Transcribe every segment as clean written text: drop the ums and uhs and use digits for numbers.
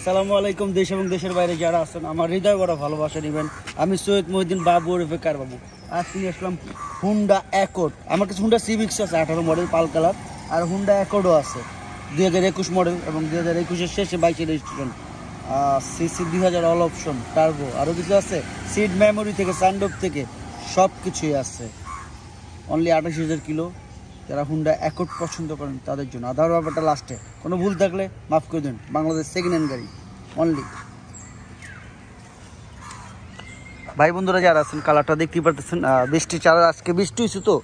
সালামু আলাইকুম। দেশ এবং দেশের বাইরে যারা আছেন আমার হৃদয় বড় ভালোবাসা নেবেন। আমি সৈয়দ মহিউদ্দিন বাবু ওরফে কার বাবু। আজ নিয়ে আসলাম হুন্ডা অ্যাকর্ড। আমার কাছে হুন্ডা সিভিক্স আছে 18 মডেল পাল কালার, আর হুন্ডা অ্যাকর্ডও আছে 2021 মডেল এবং 2021-এর শেষে 22-এর registration. CC 2000 all option turbo, আরও কিছু আছে। সিট মেমোরি থেকে সানডোপ থেকে সব কিছুই আছে। Only 28,000 kilo. যারা হুন্ডা অ্যাকর্ড পছন্দ করেন তাদের জন্য। আধার ব্যাপারটা লাস্টে, কোনো ভুল থাকলে মাফ করে দিন। বাংলাদেশ সেকেন্ড হ্যান্ড গাড়ি অনলি। ভাই বন্ধুরা যারা আছেন, কালারটা দেখতেই পারতেছেন। বৃষ্টি আজকে বৃষ্টি হয়েছে তো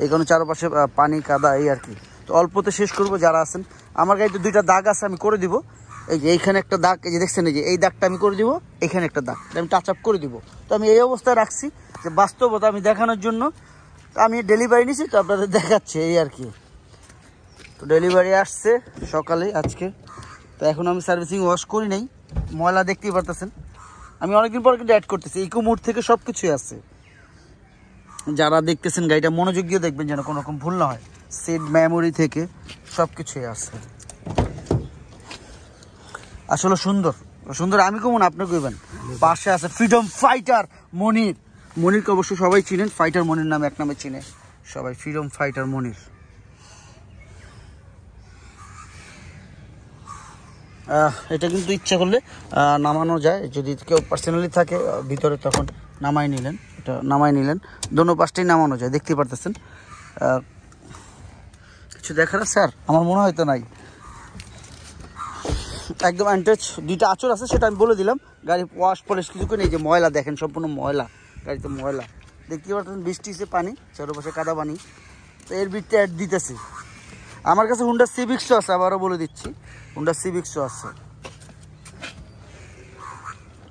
এই কারণে চারপাশে পানি কাদা এই আর কি। তো অল্পতে শেষ করবো। যারা আছেন, আমার গাড়িতে 2টা দাগ আছে, আমি করে দিব। এই যে এইখানে একটা দাগ, এই যে দেখছেন, এই যে এই দাগটা আমি করে দিব। এখানে একটা দাগ আমি টাচ আপ করে দিব। তো আমি এই অবস্থায় রাখছি যে বাস্তবতা আমি দেখানোর জন্য। আমি ডেলিভারি নিছি তো আপনাদের দেখাচ্ছি এই আর কি। তো ডেলিভারি আসছে সকালে আজকে। তো এখন আমি সার্ভিসিং ওয়াশ করি নাই, ময়লা দেখতেই পারতেছেন। আমি অনেকদিন পর কিন্তু অ্যাড করতেছি। ইকো মোড থেকে সব কিছুই আছে। যারা দেখতেছেন গাড়িটা মনোযোগ দিয়ে দেখবেন যেন কোনো রকম ভুল না হয়। সিট মেমোরি থেকে সব কিছুই আছে। আসলে সুন্দর সুন্দর আমি কেমন আপনি কইবেন। পাশে আছে ফ্রিডম ফাইটার মনির। মনিরকে অবশ্যই সবাই চিনেন, ফাইটার মনির নামে এক নামে চিনে সবাই, ফ্রিডম ফাইটার মনির। এটা কিন্তু ইচ্ছা করলে নামানো যায়, যদি কেউ পার্সোনালি থাকে ভিতরে তখন নামাই নিলেন। এটা নামাই নিলেন, দোনো পাশটাই নামানো যায়, দেখতে পারতেছেন। কিছু দেখার স্যার আমার মনে হয় তো নাই। একদম অ্যান্টাচ 2টা আঁচড় আছে, সেটা আমি বলে দিলাম। গাড়ি ওয়াশ পলিশ কিছু করে নেই, যে ময়লা দেখেন, সম্পূর্ণ ময়লা গাড়িতে, ময়লা দেখতে পারতেছেন। বৃষ্টি এসে পানি, চারপাশে কাদা পানি। তো এর ভিতরে অ্যাড দিতেছি। আমার কাছে হুন্ডা সিভিক্সও আছে, আবারও বলে দিচ্ছি, হুন্ডা সিভিক্সও আছে।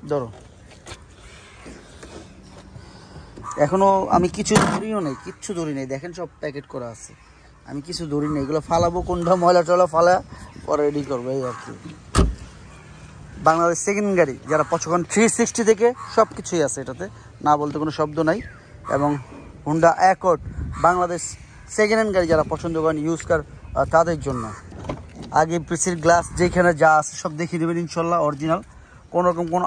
ধরো এখনো আমি কিছু ধরিও নেই, কিচ্ছু ধরি নেই, দেখেন সব প্যাকেট করা আছে। আমি কিছু ধরি নেই, এগুলো ফালাবো, কোনটা ময়লা টয়লা ফালা পরে রেডি করবো এই আর কি। বাংলাদেশ সেকেন্ড গাড়ি যারা পছন্দ, 360 থেকে সব কিছুই আছে এটাতে, না বলতে কোনো শব্দ নাই। এবং Honda accord Bangladesh second hand গাড়ি যারা পছন্দ করেন ইউজ কার, তাদের জন্য। আগে পিসির গ্লাস যেখানে যা আছে সব দেখিয়ে দেবেন ইনশাল্লাহ, অরিজিনাল। কোনো রকম কোনো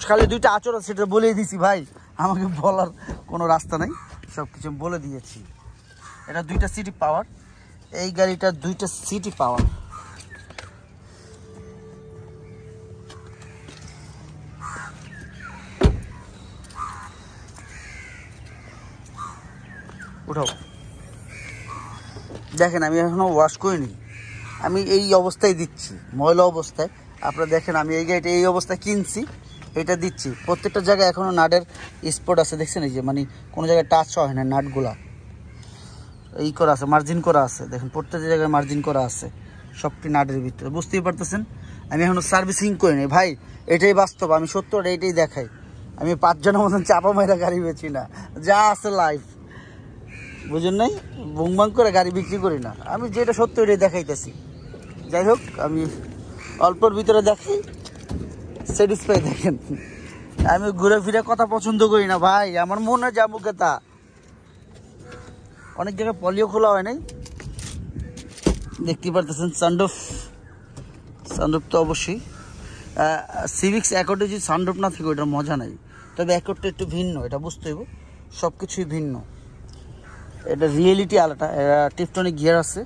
খালি 2টা আঁচড় আছে, সেটা বলেই দিয়েছি ভাই, আমাকে বলার কোনো রাস্তা নেই, সব কিছু বলে দিয়েছি। এটা 2টা সিটি পাওয়ার, এই গাড়িটা 2টা সিটি পাওয়ার। উঠাও, দেখেন আমি এখনও ওয়াশ করিনি, আমি এই অবস্থায় দিচ্ছি, ময়লা অবস্থায়। আপনারা দেখেন আমি এই গাড়িটা এই অবস্থায় কিনছি, এটা দিচ্ছি। প্রত্যেকটা জায়গায় এখনও নাটের স্পট আছে, দেখছেন এই যে, মানে কোনো জায়গায় টাচ হয় না, নাটগুলা এই করা আছে, মার্জিন করা আছে, দেখেন প্রত্যেকটা জায়গায় মার্জিন করা আছে, সবটি নাটের ভিতরে, বুঝতেই পারতেছেন। আমি এখনও সার্ভিসিং করিনি ভাই, এটাই বাস্তব, আমি সত্যটা এটাই দেখাই। আমি 5 জনের মতন চাপা মাইরা গাড়ি বেচি না, যা আছে লাইফ, বুঝুন নাই, বুংবাং করে গাড়ি বিক্রি করি না, আমি যেটা সত্য এটাই দেখাইতেছি। যাই হোক, আমি অল্পর ভিতরে দেখি, স্যাটিসফাই। দেখেন আমি ঘুরে ফিরে কথা পছন্দ করি না ভাই, আমার মনে যাবো কেতা। অনেক জায়গায় পলিও খোলা হয় নাই, দেখতে পারতেছেন। সানরুফ তো অবশ্যই সিভিক্স অ্যাকর্ডে যদি সানরুফ না থাকে ওইটার মজা নাই। তবে অ্যাকর্ডটা একটু ভিন্ন, এটা বুঝতে হইব, সব কিছুই ভিন্ন। এটা রিয়েলিটি আলাদা। টিপটনিক গিয়ার আছে,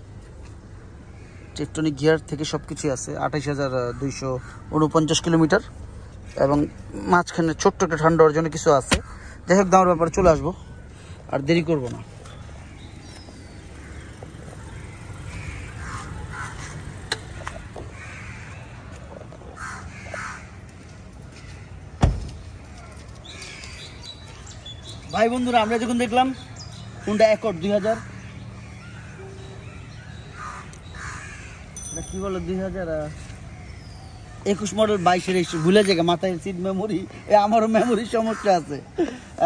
টিপটনিক গিয়ার থেকে সব কিছুই আছে। 28,249 কিলোমিটার এবং মাঝখানে ছোট্ট একটা ঠান্ডা ওর জন্য কিছু আছে। যাই হোক, দামের ব্যাপারে চলে আসবো, আর দেরি করবো না। ভাই বন্ধুরা, আমরা যখন দেখলাম হুন্ডা অ্যাকর্ড 2000 কি বলো 2021 মডেল 22-এর এসে ভুলে যায় মাথায় সিট মেমোরি, আমারও মেমোরির সমস্যা আছে।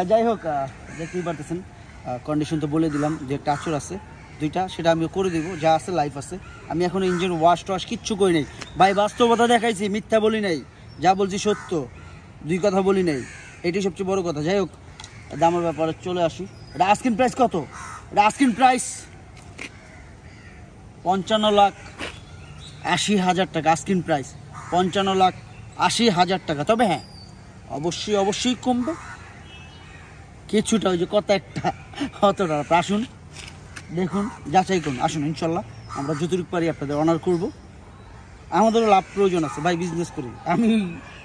যাই হোক, দেখতেই পারতেছেন কন্ডিশন তো বলে দিলাম, যে একটা আঁচড় আছে 2টা, সেটা আমিও করে দেবো, যা আছে লাইফ আছে। আমি এখন ইঞ্জিন ওয়াশ টোয়াশ কিচ্ছু করি নাই ভাই, বাস্তবতা দেখাইছি, মিথ্যা বলি নাই, যা বলছি সত্য, 2 কথা বলি নাই, এটাই সবচেয়ে বড় কথা। যাই হোক, দামের ব্যাপারে চলে আসি। এটা আস্কিং প্রাইস কত? এটা আস্কিং প্রাইস 55,80,000 টাকা। আস্কিং প্রাইস 55,00,000 80,000 টাকা। তবে হ্যাঁ, অবশ্যই অবশ্যই কমবে কিছুটা, ওই যে কত একটা অতটা। আসুন দেখুন, যাচাই করুন, আসুন ইনশাল্লাহ আমরা যতটুকু পারি আপনাদের অনার করব। আমাদেরও লাভ প্রয়োজন আছে ভাই, বিজনেস করি। আমি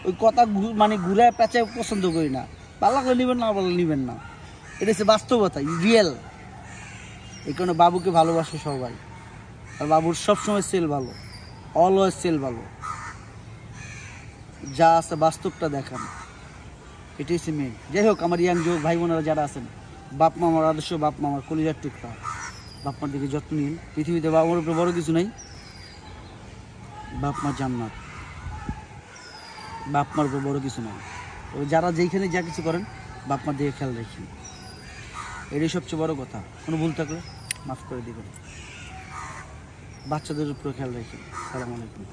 ওই কথা মানে ঘুরায় পেঁচায় পছন্দ করি না। ভালো লাগলে নেবেন, না ভালো নেবেন না, এটা হচ্ছে বাস্তবতা, রিয়েল। এই কারণে বাবুকে ভালোবাসে সবাই, আর বাবুর সবসময় সেল ভালো, অলওয়েজ সেল ভালো। যা আছে বাস্তবটা দেখান, এটাই হচ্ছে মেন। যাই হোক, আমার ইয়াং যুবক ভাই বোনেরা যারা আছেন, বাপ মা আমার আদর্শ, বাপ মা আমার কলিজার টুকরা, বাপ মার দিকে যত্ন নিন। পৃথিবীতে বাপ মার উপরে বড় কিছু নাই, বাপ মা জান্নাত, বাপ মার উপরে বড় কিছু নাই। তো যারা যেইখানে যা কিছু করেন, বাপ মার দিকে খেয়াল রাখেন, এটাই সবচেয়ে বড় কথা। কোনো ভুল থাকলে মাফ করে দিবেন, বাচ্চাদের উপরে খেয়াল রাখেন। আসসালামু আলাইকুম।